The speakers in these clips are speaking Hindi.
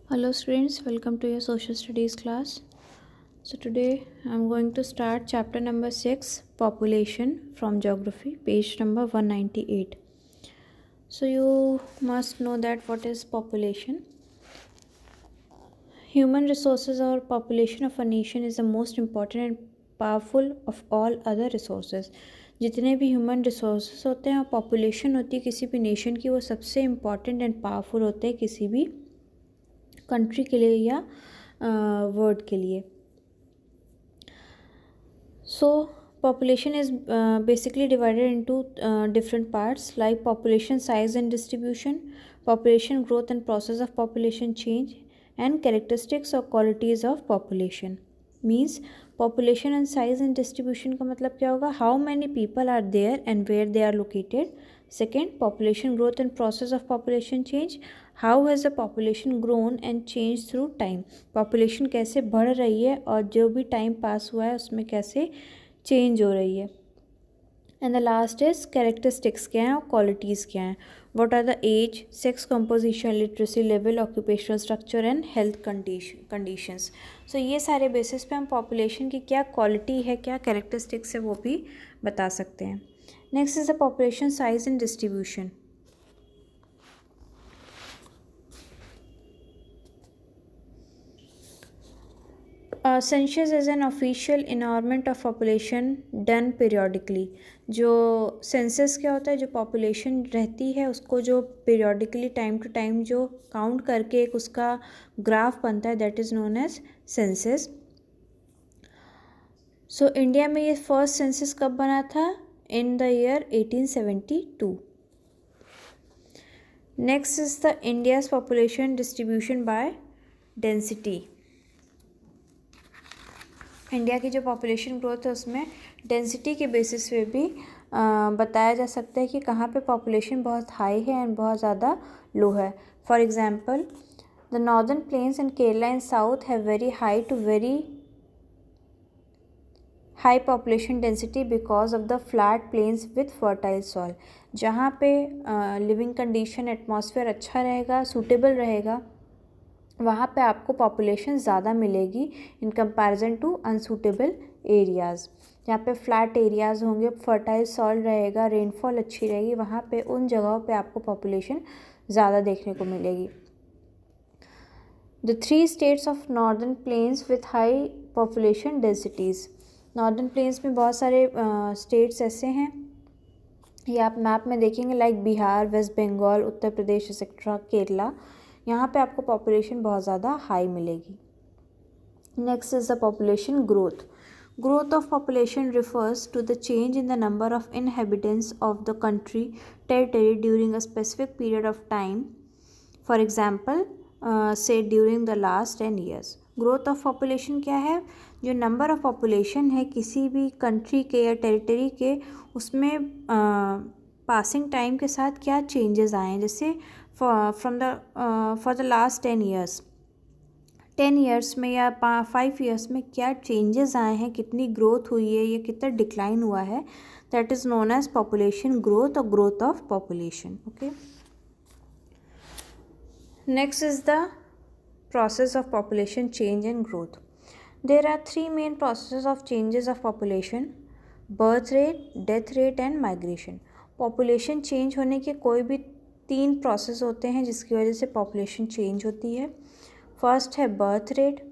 Hello students, welcome to your social studies class. So today I am going to start chapter number 6 population from geography, page number 198. So you must know that what is population. Human resources or population of a nation is the most important and powerful of all other resources. जितने भी ह्यूमन रिसोर्सेज होते हैं और पॉपुलेशन होती है किसी भी नेशन की, वो सबसे इम्पॉर्टेंट एंड पावरफुल होते हैं किसी भी कंट्री के लिए या वर्ड के लिए. So population is basically divided into different parts like population size and distribution, population growth and process of population change, and characteristics or qualities of population. Means population and size and distribution का मतलब क्या होगा? How many people are there and where they are located. Second, population growth and process of population change. How has the population grown and changed through time. Population कैसे बढ़ रही है और जो भी टाइम पास हुआ है उसमें कैसे चेंज हो रही है. And the last is characteristics क्या हैं और क्वालिटीज़ क्या हैं. What are the age, sex composition, literacy level, occupational structure and health conditions. So ये सारे बेसिस पे हम पॉपुलेशन की क्या क्वालिटी है, क्या कैरेक्टरिस्टिक्स है, वो भी बता सकते हैं. Next is the population size and distribution. Census is an official enumeration of population done periodically. जो सेंसस क्या होता है, जो पॉपुलेशन रहती है उसको जो पीरियोडिकली टाइम टू टाइम जो काउंट करके एक उसका ग्राफ बनता है, that is known as census. So India में ये फर्स्ट सेंसस कब बना था? In the year 1872. Next is the India's population distribution by density. India की जो पॉपुलेशन ग्रोथ है उसमें डेंसिटी के बेसिस पे भी बताया जा सकता है कि कहाँ पे पॉपुलेशन बहुत हाई है एंड बहुत ज़्यादा लो है. For example, the northern plains and Kerala in south have very high to very high population density because of the flat plains with fertile soil. जहाँ पे लिविंग कंडीशन, एटमॉस्फेयर अच्छा रहेगा, सूटेबल रहेगा, वहाँ पे आपको पॉपुलेशन ज़्यादा मिलेगी in comparison to unsuitable areas. जहाँ पे फ्लैट एरियाज़ होंगे, फर्टाइल सॉइल रहेगा, रेनफॉल अच्छी रहेगी, वहाँ पे उन जगहों पे आपको पॉपुलेशन ज़्यादा देखने को मिलेगी. The 3 states of northern plains with high population densities. Northern plains में बहुत सारे स्टेट्स ऐसे हैं, ये आप मैप में देखेंगे, लाइक बिहार, वेस्ट बंगाल, उत्तर प्रदेश एक्सेट्रा, केरला. यहाँ पे आपको पॉपुलेशन बहुत ज़्यादा हाई मिलेगी. Next is the population growth. Growth of population refers to the change in the number of inhabitants of the country territory during a specific period of time. For example, say during the last 10 years. Growth of population क्या है? जो नंबर ऑफ पॉपुलेशन है किसी भी कंट्री के या टेरिटरी के, उसमें पासिंग टाइम के साथ क्या चेंजेस आए हैं. जैसे for the last 10 years, 10 years में या 5 years में क्या चेंजेस आए हैं, कितनी ग्रोथ हुई है या कितना डिक्लाइन हुआ है, that is known as population growth और growth of population. Okay. Next is the process of population change and growth. There are 3 main processes of changes of population: birth rate, death rate and migration. population change होने के कोई भी 3 प्रोसेस होते हैं जिसकी वजह से population change होती है. फर्स्ट है birth rate.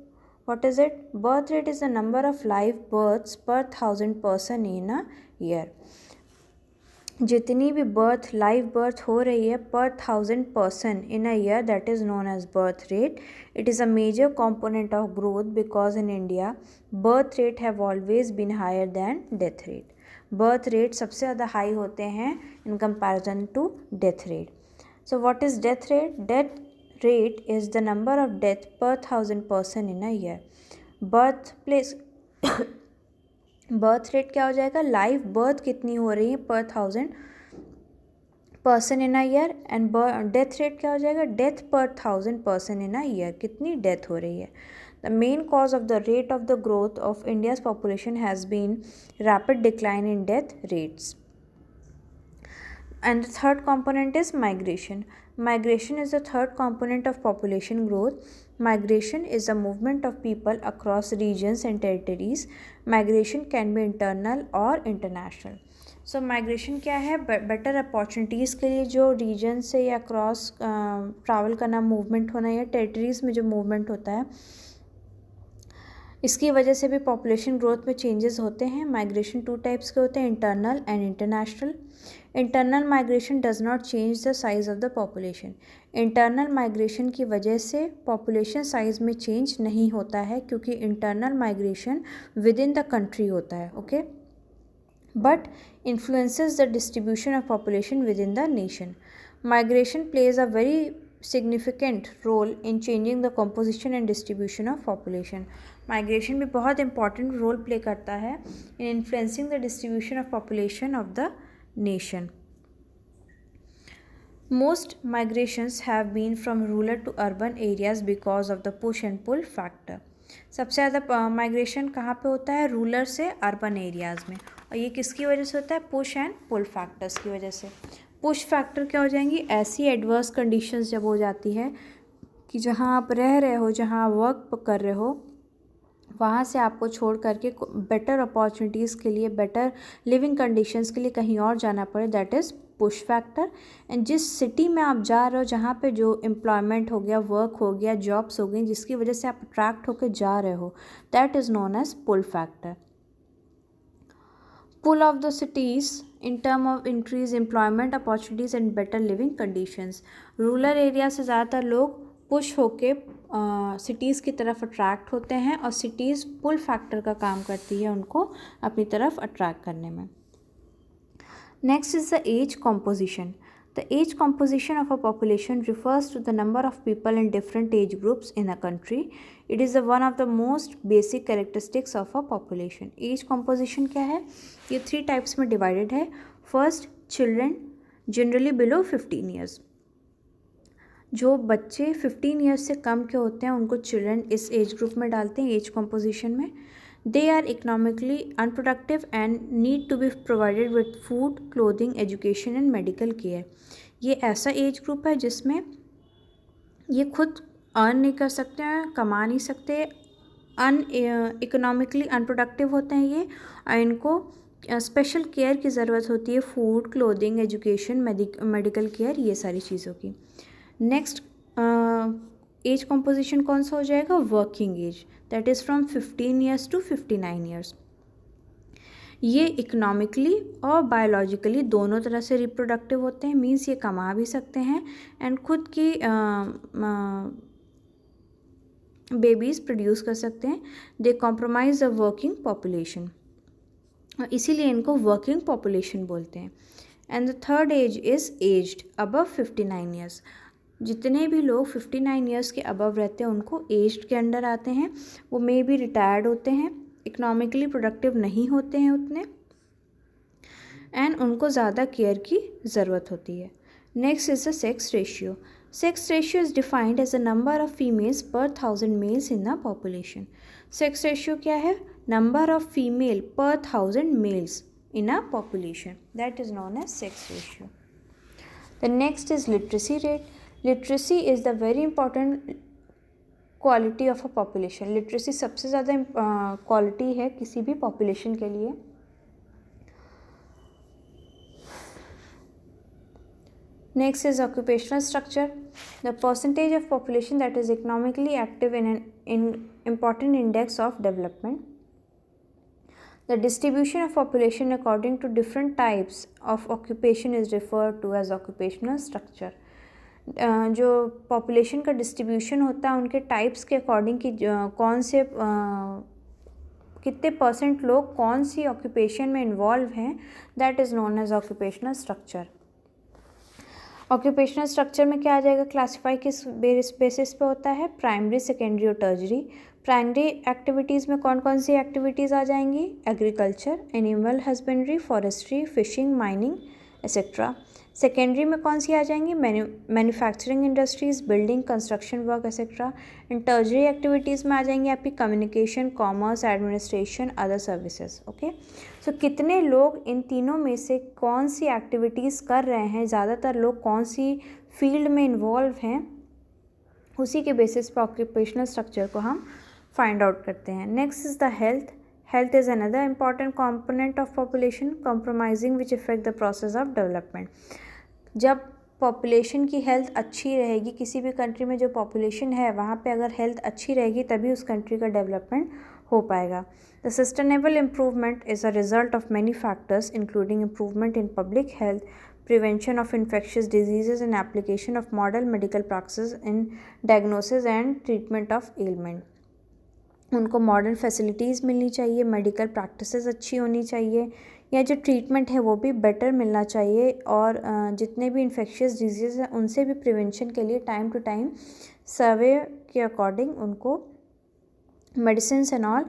What is it? Birth rate is the number of live births per 1000 person in a year. जितनी भी बर्थ, लाइव बर्थ हो रही है per 1000 person in a year, that is known as birth rate. It is a major component of growth because in India birth rate have always been higher than death rate. Birth rate सबसे ज़्यादा हाई होते हैं in comparison to death rate. So what is death rate? Death rate is the number of death per 1000 person in a year. Birth place birth rate क्या हो जाएगा? लाइव बर्थ कितनी हो रही है per 1000 person in a year. And death rate क्या हो जाएगा? Death per 1000 person in a year, कितनी डेथ हो रही है. The main cause of the rate of the growth of India's population has been rapid decline in death rates. And the third component is migration. Migration is the third component of population growth. Migration is the movement of people across regions and territories. Migration can be internal or international. So migration क्या है? बेटर अपॉर्चुनिटीज़ के लिए जो रीजन से या क्रॉस ट्रैवल करना, मूवमेंट होना, या टेरिटरीज़ में जो मूवमेंट होता है, इसकी वजह से भी पॉपुलेशन ग्रोथ में चेंजेस होते हैं. माइग्रेशन टू टाइप्स के होते हैं, internal and international. Internal migration does not change the size of the population. Internal migration की वजह से पॉपुलेशन साइज़ में चेंज नहीं होता है, क्योंकि internal migration with in the country होता है. Okay, but influences the distribution of population within the nation. Migration plays a very significant role in changing the composition and distribution of population. Migration भी बहुत important role play करता है in influencing the distribution of population of the nation. Most migrations have been from rural to urban areas because of the push and pull factor. सबसे ज़्यादा माइग्रेशन कहाँ पे होता है? रूरल से अर्बन एरियाज़ में. और ये किसकी वजह से होता है? पुश एंड पुल फैक्टर्स की वजह से. पुश फैक्टर क्या हो जाएंगी? ऐसी एडवर्स कंडीशंस जब हो जाती है कि जहाँ आप रह रहे हो, जहाँ वर्क कर रहे हो, वहाँ से आपको छोड़ करके बेटर अपॉर्चुनिटीज़ के लिए, बेटर लिविंग कंडीशंस के लिए कहीं और जाना पड़े, that is push factor. And जिस सिटी में आप जा रहे हो, जहाँ पे जो एम्प्लॉयमेंट हो गया, वर्क हो गया, जॉब्स हो गई, जिसकी वजह से आप अट्रैक्ट होकर जा रहे हो, that is known as pull factor. Pull of the cities in term of increase employment opportunities and better living conditions. Rural area से ज़्यादातर लोग पुश होके सिटीज़ की तरफ अट्रैक्ट होते हैं, और सिटीज़ पुल फैक्टर का काम करती है उनको अपनी तरफ अट्रैक्ट करने में. Next is the age composition. The age composition of a population refers to the number of people in different age groups in a country. It is one of the most basic characteristics of a population. Age composition क्या है? ये 3 टाइप्स में डिवाइडेड है. First, children, generally below 15 years. जो बच्चे 15 ईयर्स से कम के होते हैं उनको चिल्ड्रेन इस एज ग्रुप में डालते हैं, एज कॉम्पोजिशन में. They are economically unproductive and need to be provided with food, clothing, education and medical care. ये ऐसा एज ग्रुप है जिसमें ये खुद अर्न नहीं कर सकते हैं, कमा नहीं सकते, इकोनॉमिकली अनप्रोडक्टिव होते हैं ये, और इनको स्पेशल केयर की ज़रूरत होती है, food, clothing, education, medical care, ये सारी चीज़ों की. नेक्स्ट एज कॉम्पोजिशन कौन सा हो जाएगा? Working age, that is from 15 years to 59 years. ये इकोनॉमिकली और बायोलॉजिकली दोनों तरह से रिप्रोडक्टिव होते हैं, मीन्स ये कमा भी सकते हैं एंड खुद की बेबीज़ प्रोड्यूस कर सकते हैं. They compromise the working population, इसीलिए इनको वर्किंग पॉपुलेशन बोलते हैं. And the third age is aged above 59 years. जितने भी लोग 59 ईयर्स के अबव रहते हैं उनको एज्ड के अंडर आते हैं. वो मे भी रिटायर्ड होते हैं, इकोनॉमिकली प्रोडक्टिव नहीं होते हैं उतने, एंड उनको ज़्यादा केयर की ज़रूरत होती है. Next is the sex ratio. Sex ratio is defined as the number of females per 1000 males in the population. Sex ratio क्या है? Number of female per 1000 males in a population, that is known as sex ratio. The next is literacy rate. Literacy is the very important quality of a population. Literacy सबसे ज़्यादा quality है किसी भी population के लिए. Next is occupational structure. The percentage of population that is economically active in an important index of development. The distribution of population according to different types of occupation is referred to as occupational structure. जो population का distribution होता है उनके types के according कि कौन से कितने % लोग कौन सी occupation में involve हैं, that is known as occupational structure. Occupational structure में क्या आ जाएगा? क्लासीफाई किस बेसिस पे होता है? प्राइमरी, सेकेंडरी और टर्जरी. प्राइमरी एक्टिविटीज़ में कौन कौन सी एक्टिविटीज़ आ जाएंगी? Agriculture, animal husbandry, forestry, fishing, mining etcetera. Secondary में कौन सी आ जाएंगी? Manufacturing industries, building, construction work etcetera. And tertiary activities में आ जाएंगी आपकी communication, commerce, administration, other services. Okay, so कितने लोग इन तीनों में से कौन सी एक्टिविटीज़ कर रहे हैं? ज़्यादातर लोग कौन सी फील्ड में इन्वॉल्व हैं उसी के बेसिस पर ऑक्यूपेशनल स्ट्रक्चर को हम फाइंड आउट करते हैं। Next is the health. Health is another important component of population compromising which effect the process of development. जब पॉपुलेशन की हेल्थ अच्छी रहेगी, किसी भी कंट्री में जो पॉपुलेशन है वहाँ पे अगर हेल्थ अच्छी रहेगी तभी उस कंट्री का डेवलपमेंट हो पाएगा। The sustainable improvement is a result of many factors including improvement in public health, prevention of infectious diseases and application of modern medical practices in diagnosis and treatment of ailment। उनको मॉडर्न फैसिलिटीज़ मिलनी चाहिए, मेडिकल प्रैक्टिसेस अच्छी होनी चाहिए, या जो ट्रीटमेंट है वो भी बेटर मिलना चाहिए, और जितने भी इन्फेक्शियस डिजीज़ हैं उनसे भी प्रिवेंशन के लिए टाइम टू टाइम सर्वे के अकॉर्डिंग उनको मेडिसिन एंड ऑल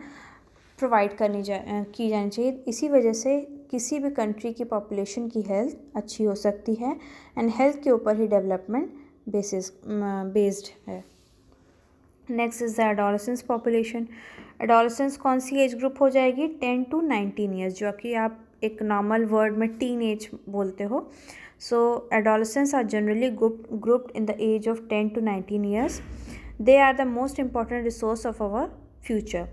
प्रोवाइड की जानी चाहिए। इसी वजह से किसी भी कंट्री की पॉपुलेशन की हेल्थ अच्छी हो सकती है एंड हेल्थ के ऊपर ही डेवलपमेंट बेस्ड है। Next is the adolescence population. Adolescence कौन सी एज ग्रुप हो जाएगी? 10 to 19 ईयर्स, जो कि आप एक नॉर्मल वर्ड में टीन एज बोलते हो। So adolescence are generally grouped in the age of 10 to 19 years. They are the most important resource of our future.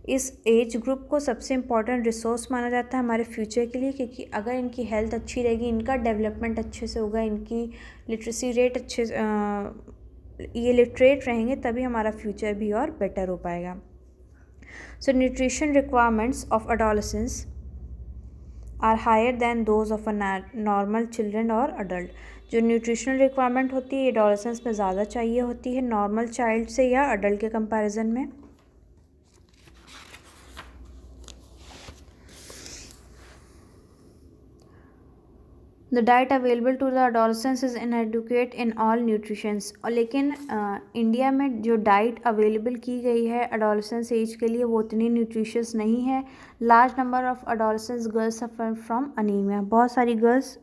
इस एज ग्रुप को सबसे इम्पॉर्टेंट रिसोर्स माना जाता है हमारे फ्यूचर के लिए, क्योंकि अगर इनकी हेल्थ अच्छी रहेगी, इनका डेवलपमेंट अच्छे से होगा, इनकी लिटरेसी रेट ये लिटरेट रहेंगे तभी हमारा फ्यूचर भी और बेटर हो पाएगा। So nutrition requirements of adolescence are higher than those of a normal children और अडल्ट। जो न्यूट्रिशनल रिक्वायरमेंट होती है एडोलेसेंस में ज़्यादा चाहिए होती है नॉर्मल चाइल्ड से या अडल्ट के कंपैरिजन में। The diet available to the adolescence is inadequate in all nutritions. और लेकिन इंडिया में जो डाइट अवेलेबल की गई है एडोलेसेंस एज के लिए वो उतनी न्यूट्रिशियस नहीं है। Large number of adolescence girls suffer from anaemia. बहुत सारी गर्ल्स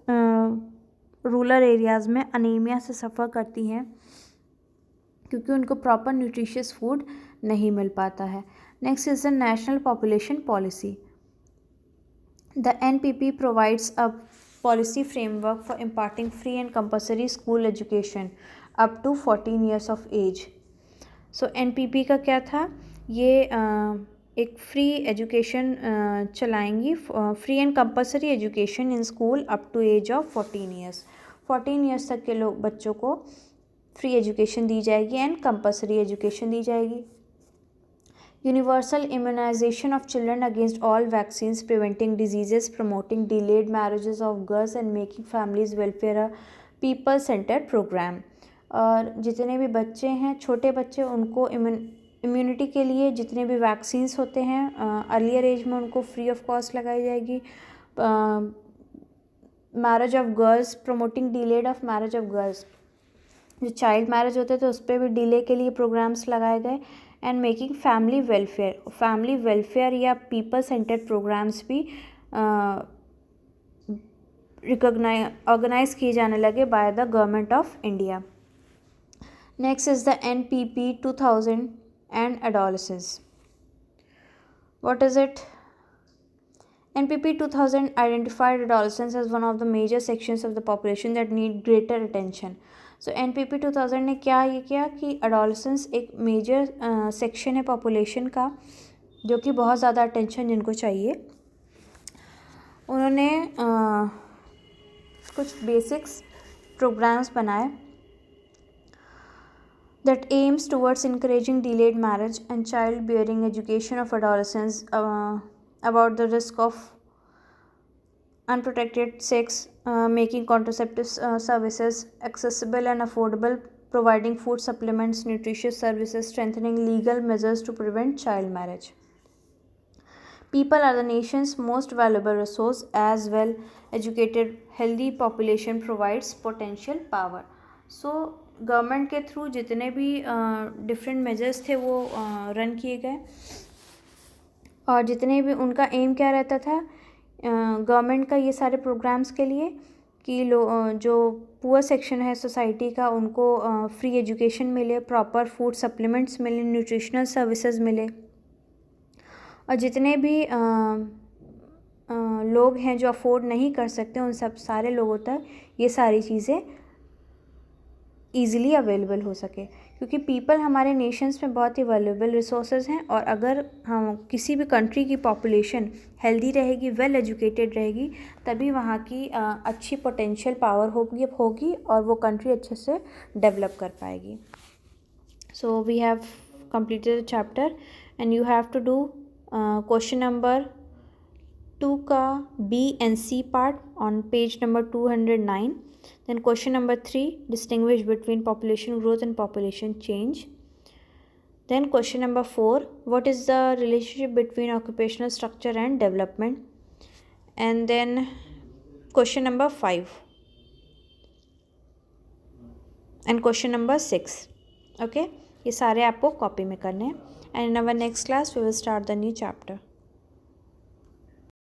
रूरल एरियाज़ में अनीमिया से सफ़र करती हैं क्योंकि उनको प्रॉपर न्यूट्रिशियस फूड नहीं मिल पाता है। Next is the national population policy. The NPP provides a policy framework for imparting free and compulsory school education up to 14 years of age. So NPP का क्या था? ये एक फ्री एजुकेशन चलाएंगी, free and compulsory education in school up to age of 14 years. 14 years तक के लोग बच्चों को फ्री एजुकेशन दी जाएगी एंड कंपल्सरी एजुकेशन दी जाएगी। Universal immunization of children against all vaccines, preventing diseases, promoting delayed marriages of girls and making families welfare a people-centered program। और जितने भी बच्चे हैं छोटे बच्चे उनको इम्यूनिटी के लिए जितने भी वैक्सीन्स होते हैं अर्लियर एज में उनको फ्री ऑफ कॉस्ट लगाई जाएगी। Marriage of girls, promoting delayed of marriage of girls, जो चाइल्ड मैरिज होते थे उस पर भी डिले के लिए प्रोग्राम्स लगाए गए। एंड मेकिंग फैमिली वेलफेयर या पीपल सेंटर्ड प्रोग्राम्स भी ऑर्गेनाइज किए जाने लगे by the government of India. Next is the NPP 2000 and adolescence. What is it? NPP 2000 identified adolescence as one of the major sections of the population that need greater attention. So NPP 2000 ने क्या ये किया कि एडोलेसेंस एक मेजर सेक्शन है पॉपुलेशन का जो कि बहुत ज़्यादा अटेंशन जिनको चाहिए। उन्होंने कुछ बेसिक्स प्रोग्राम्स बनाए that aims towards encouraging delayed marriage and child bearing, education of adolescents about the risk of unprotected sex, making contraceptive services accessible and affordable, providing food supplements, nutritious services, strengthening legal measures to prevent child marriage. People are the nation's most valuable resource. As well educated healthy population provides potential power. So government के थ्रू जितने भी डिफरेंट मेजर्स थे वो रन किए गए और जितने भी उनका एम क्या रहता था गवर्नमेंट का ये सारे प्रोग्राम्स के लिए कि जो पुअर सेक्शन है सोसाइटी का उनको फ्री एजुकेशन मिले, प्रॉपर फूड सप्लीमेंट्स मिले, न्यूट्रिशनल सर्विसेज मिले और जितने भी लोग हैं जो अफोर्ड नहीं कर सकते उन सब सारे लोगों तक ये सारी चीज़ें ईज़िली अवेलेबल हो सके, क्योंकि पीपल हमारे नेशंस में बहुत ही वैल्यूएबल रिसोर्सेज हैं, और अगर हम किसी भी कंट्री की पॉपुलेशन हेल्दी रहेगी, वेल एजुकेटेड रहेगी, तभी वहाँ की अच्छी पोटेंशियल पावर होगी और वो कंट्री अच्छे से डेवलप कर पाएगी. So we have completed the chapter, and you have to do question number 2 का B and C part on page number 209. Then question number 3, distinguish between population growth and population change. Then question number 4, what is the relationship between occupational structure and development. And then question number 5 and question number 6. Okay, ये सारे आपको कॉपी में करने हैं. And in our next class we will start the new chapter.